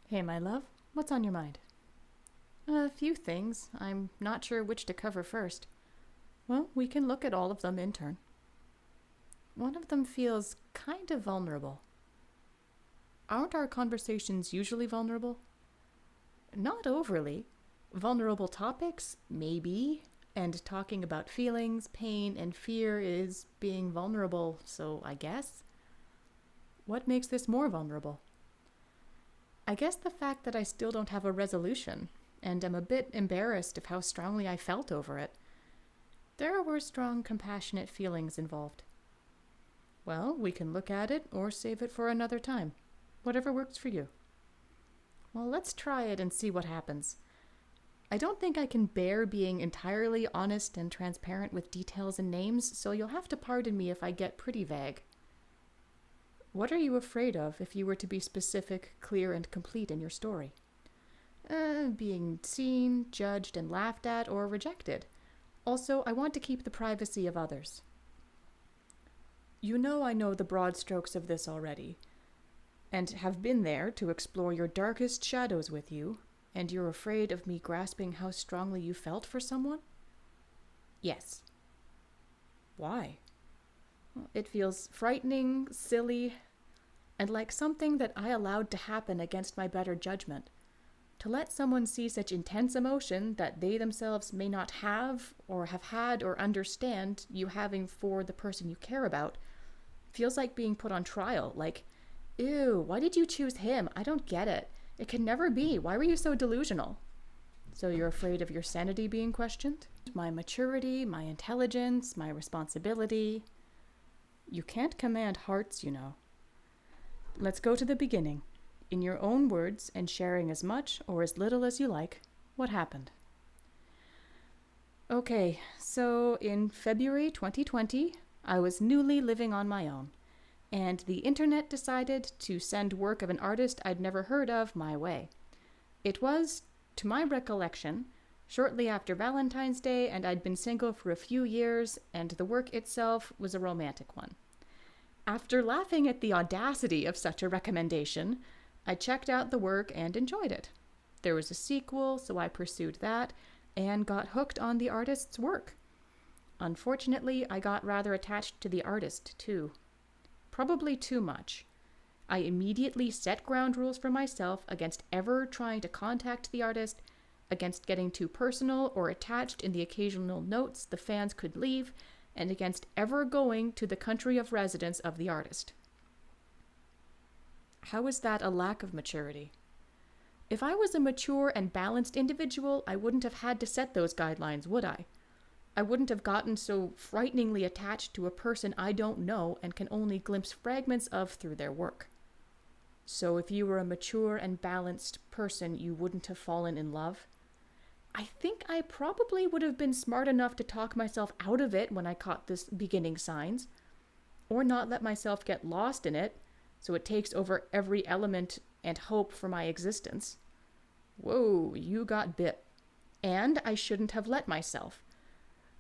Hey, my love, what's on your mind? A few things. I'm not sure which to cover first. Well, we can look at all of them in turn. One of them feels kind of vulnerable. Aren't our conversations usually vulnerable? Not overly. Vulnerable topics? Maybe. And talking about feelings, pain, and fear is being vulnerable, so I guess. What makes this more vulnerable? I guess the fact that I still don't have a resolution, and am a bit embarrassed of how strongly I felt over it. There were strong, compassionate feelings involved. Well, we can look at it or save it for another time. Whatever works for you. Well, let's try it and see what happens. I don't think I can bear being entirely honest and transparent with details and names, so you'll have to pardon me if I get pretty vague. What are you afraid of if you were to be specific, clear, and complete in your story? Being seen, judged, and laughed at, or rejected. Also, I want to keep the privacy of others. You know I know the broad strokes of this already, and have been there to explore your darkest shadows with you, and you're afraid of me grasping how strongly you felt for someone? Yes. Why? It feels frightening, silly, and like something that I allowed to happen against my better judgment. To let someone see such intense emotion that they themselves may not have, or have had, or understand you having for the person you care about, feels like being put on trial, like, ew, why did you choose him? I don't get it. It can never be. Why were you so delusional? So you're afraid of your sanity being questioned? My maturity, my intelligence, my responsibility. You can't command hearts, you know. Let's go to the beginning. In your own words, and sharing as much or as little as you like, what happened? Okay, so in February 2020, I was newly living on my own, and the internet decided to send work of an artist I'd never heard of my way. It was, to my recollection, shortly after Valentine's Day, and I'd been single for a few years, and the work itself was a romantic one. After laughing at the audacity of such a recommendation, I checked out the work and enjoyed it. There was a sequel, so I pursued that and got hooked on the artist's work. Unfortunately, I got rather attached to the artist, too. Probably too much. I immediately set ground rules for myself against ever trying to contact the artist, against getting too personal or attached in the occasional notes the fans could leave, and against ever going to the country of residence of the artist. How is that a lack of maturity? If I was a mature and balanced individual, I wouldn't have had to set those guidelines, would I? I wouldn't have gotten so frighteningly attached to a person I don't know and can only glimpse fragments of through their work. So if you were a mature and balanced person, you wouldn't have fallen in love? I think I probably would have been smart enough to talk myself out of it when I caught the beginning signs, or not let myself get lost in it, so it takes over every element and hope for my existence. Whoa, you got bit. And I shouldn't have let myself.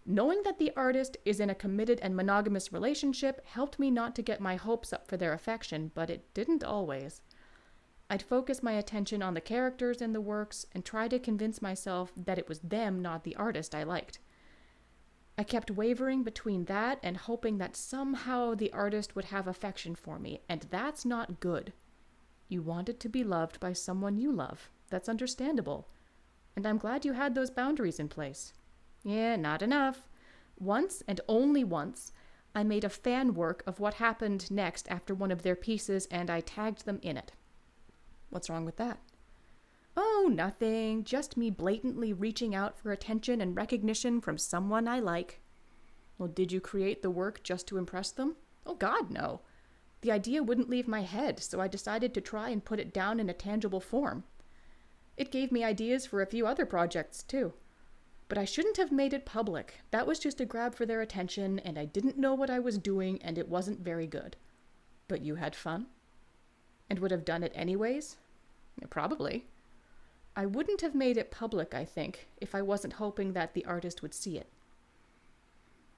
Knowing that the artist is in a committed and monogamous relationship helped me not to get my hopes up for their affection, but it didn't always. I'd focus my attention on the characters in the works and try to convince myself that it was them, not the artist, I liked. I kept wavering between that and hoping that somehow the artist would have affection for me, and that's not good. You wanted to be loved by someone you love. That's understandable. And I'm glad you had those boundaries in place. Yeah, not enough. Once, and only once, I made a fan work of what happened next after one of their pieces, and I tagged them in it. What's wrong with that? Oh, nothing. Just me blatantly reaching out for attention and recognition from someone I like. Well, did you create the work just to impress them? Oh, God, no. The idea wouldn't leave my head, so I decided to try and put it down in a tangible form. It gave me ideas for a few other projects, too. But I shouldn't have made it public. That was just a grab for their attention, and I didn't know what I was doing, and it wasn't very good. But you had fun? And would have done it anyways? Probably. I wouldn't have made it public, I think, if I wasn't hoping that the artist would see it.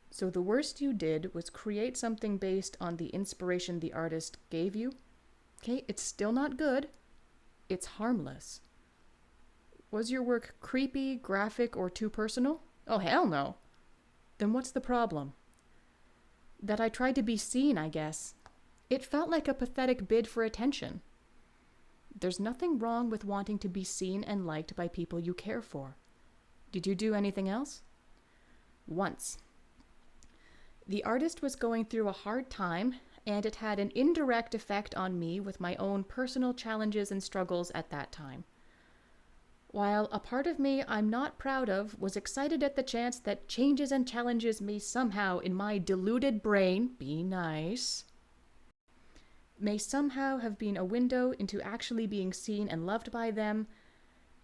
So the worst you did was create something based on the inspiration the artist gave you? Okay, it's still not good. it's harmless. Was your work creepy, graphic, or too personal? Oh, hell no. Then what's the problem? That I tried to be seen, I guess. It felt like a pathetic bid for attention. There's nothing wrong with wanting to be seen and liked by people you care for. Did you do anything else? Once. The artist was going through a hard time, and it had an indirect effect on me with my own personal challenges and struggles at that time. While a part of me I'm not proud of was excited at the chance that changes and challenges may somehow, in my deluded brain, be nice, may somehow have been a window into actually being seen and loved by them,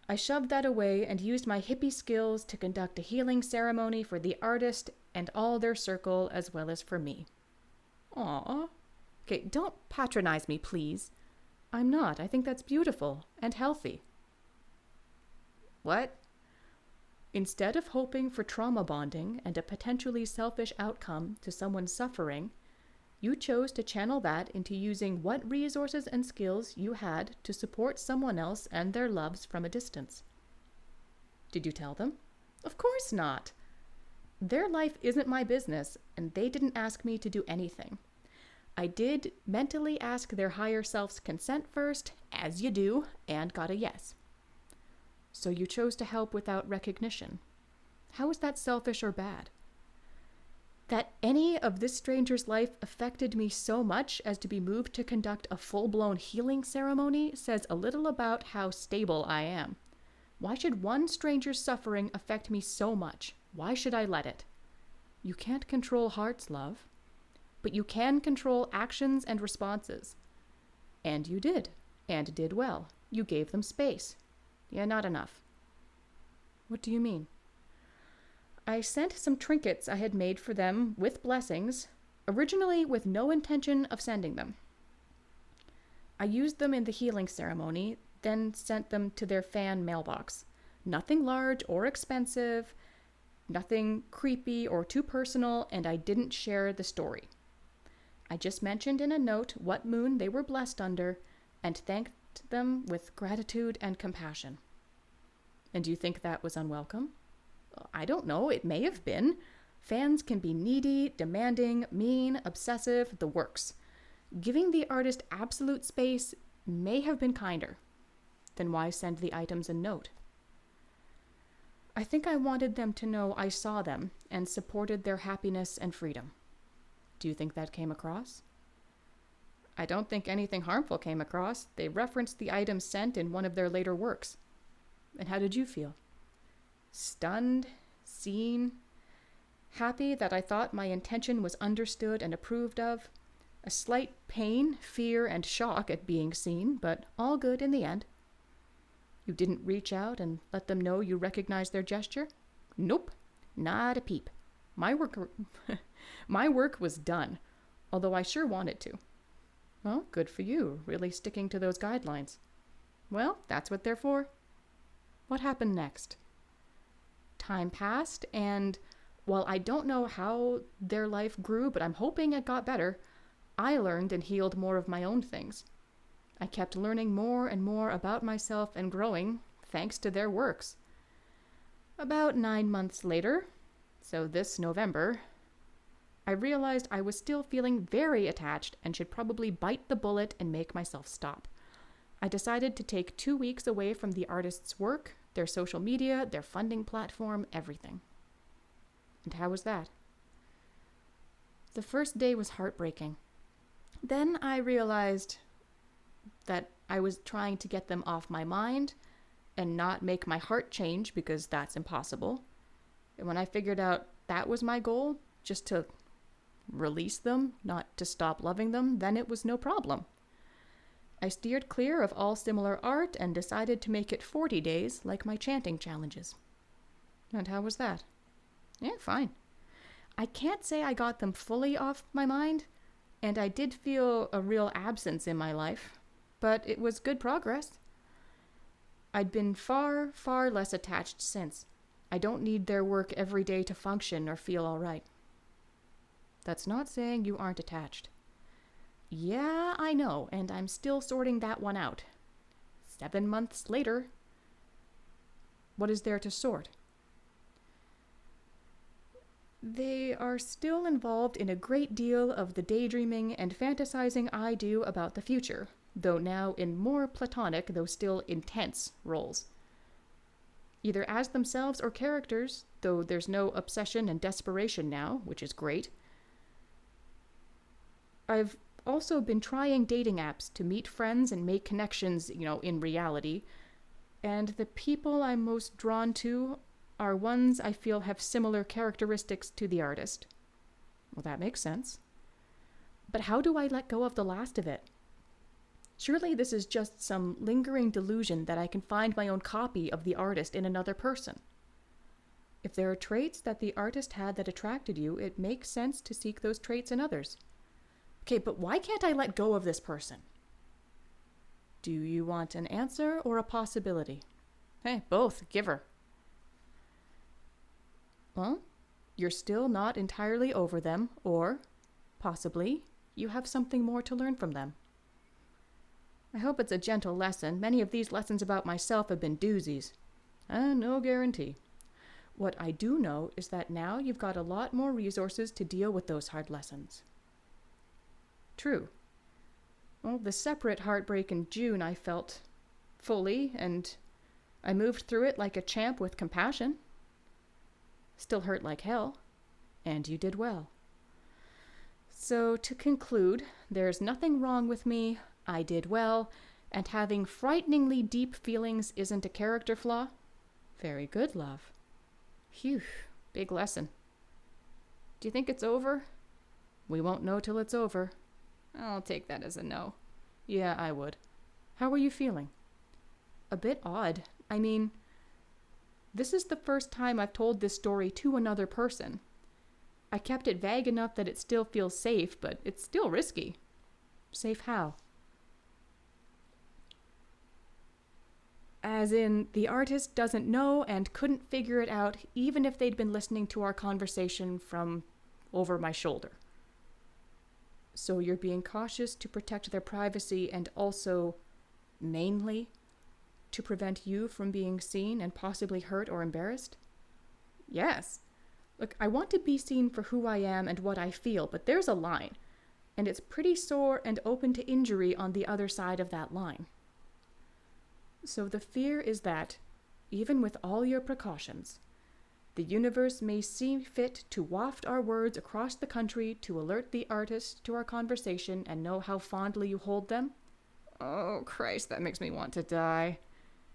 I shoved that away and used my hippie skills to conduct a healing ceremony for the artist and all their circle as well as for me. Aww. Okay, don't patronize me, please. I'm not. I think that's beautiful and healthy. What? Instead of hoping for trauma bonding and a potentially selfish outcome to someone's suffering, you chose to channel that into using what resources and skills you had to support someone else and their loves from a distance. Did you tell them? Of course not. Their life isn't my business, and they didn't ask me to do anything. I did mentally ask their higher self's consent first, as you do, and got a yes. So you chose to help without recognition. How is that selfish or bad? That any of this stranger's life affected me so much as to be moved to conduct a full-blown healing ceremony says a little about how stable I am. Why should one stranger's suffering affect me so much? Why should I let it? You can't control hearts, love. But you can control actions and responses. And you did. And did well. You gave them space. Yeah, not enough. What do you mean? I sent some trinkets I had made for them with blessings, originally with no intention of sending them. I used them in the healing ceremony, then sent them to their fan mailbox. Nothing large or expensive, nothing creepy or too personal, and I didn't share the story. I just mentioned in a note what moon they were blessed under and thanked them with gratitude and compassion. And do you think that was unwelcome? I don't know, it may have been. Fans can be needy, demanding, mean, obsessive, the works. Giving the artist absolute space may have been kinder. Then why send the items a note? I think I wanted them to know I saw them and supported their happiness and freedom. Do you think that came across? I don't think anything harmful came across. They referenced the items sent in one of their later works. And how did you feel? Stunned, seen, happy that I thought my intention was understood and approved of, a slight pain, fear, and shock at being seen, but all good in the end. You didn't reach out and let them know you recognized their gesture? Nope, not a peep. My work was done, although I sure wanted to. Well, good for you, really sticking to those guidelines. Well, that's what they're for. What happened next? Time passed, and while I don't know how their life grew, but I'm hoping it got better, I learned and healed more of my own things. I kept learning more and more about myself and growing, thanks to their works. About 9 months later, so this November, I realized I was still feeling very attached and should probably bite the bullet and make myself stop. I decided to take 2 weeks away from the artist's work, their social media, their funding platform, everything. And how was that? The first day was heartbreaking. Then I realized that I was trying to get them off my mind and not make my heart change because that's impossible. And when I figured out that was my goal, just to release them, not to stop loving them, then it was no problem. I steered clear of all similar art and decided to make it 40 days like my chanting challenges. And how was that? Yeah, fine. I can't say I got them fully off my mind, and I did feel a real absence in my life, but it was good progress. I'd been far, far less attached since. I don't need their work every day to function or feel all right. That's not saying you aren't attached. Yeah, I know, and I'm still sorting that one out. 7 months later, what is there to sort? They are still involved in a great deal of the daydreaming and fantasizing I do about the future, though now in more platonic, though still intense, roles. Either as themselves or characters, though there's no obsession and desperation now, which is great. I've also been trying dating apps to meet friends and make connections, in reality, and the people I'm most drawn to are ones I feel have similar characteristics to the artist. Well, that makes sense. But how do I let go of the last of it? Surely this is just some lingering delusion that I can find my own copy of the artist in another person. If there are traits that the artist had that attracted you, it makes sense to seek those traits in others. Okay, but why can't I let go of this person? Do you want an answer or a possibility? Hey, both. Give her. Well, you're still not entirely over them, or, possibly, you have something more to learn from them. I hope it's a gentle lesson. Many of these lessons about myself have been doozies. No guarantee. What I do know is that now you've got a lot more resources to deal with those hard lessons. True. Well, the separate heartbreak in June I felt fully, and I moved through it like a champ with compassion. Still hurt like hell, and you did well. So to conclude, there's nothing wrong with me, I did well, and having frighteningly deep feelings isn't a character flaw. Very good, love. Phew, big lesson. Do you think it's over? We won't know till it's over. I'll take that as a no. Yeah, I would. How are you feeling? A bit odd. I mean, this is the first time I've told this story to another person. I kept it vague enough that it still feels safe, but it's still risky. Safe how? As in, the artist doesn't know and couldn't figure it out even if they'd been listening to our conversation from over my shoulder. So you're being cautious to protect their privacy and also, mainly, to prevent you from being seen and possibly hurt or embarrassed? Yes. Look, I want to be seen for who I am and what I feel, but there's a line, and it's pretty sore and open to injury on the other side of that line. So the fear is that, even with all your precautions, the universe may see fit to waft our words across the country to alert the artist to our conversation and know how fondly you hold them. Oh, Christ, that makes me want to die.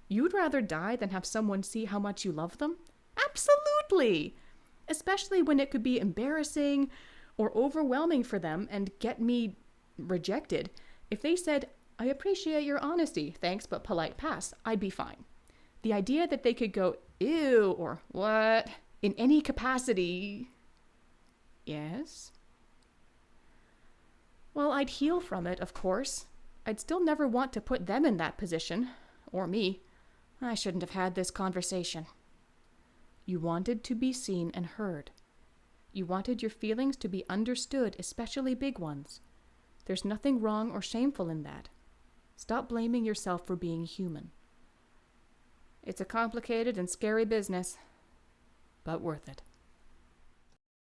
You'd rather die than have someone see how much you love them? Absolutely! Especially when it could be embarrassing or overwhelming for them and get me rejected. If they said, I appreciate your honesty, thanks, but polite pass, I'd be fine. The idea that they could go, ew, or what, in any capacity. Yes? Well, I'd heal from it, of course. I'd still never want to put them in that position. Or me. I shouldn't have had this conversation. You wanted to be seen and heard. You wanted your feelings to be understood, especially big ones. There's nothing wrong or shameful in that. Stop blaming yourself for being human. It's a complicated and scary business, but worth it.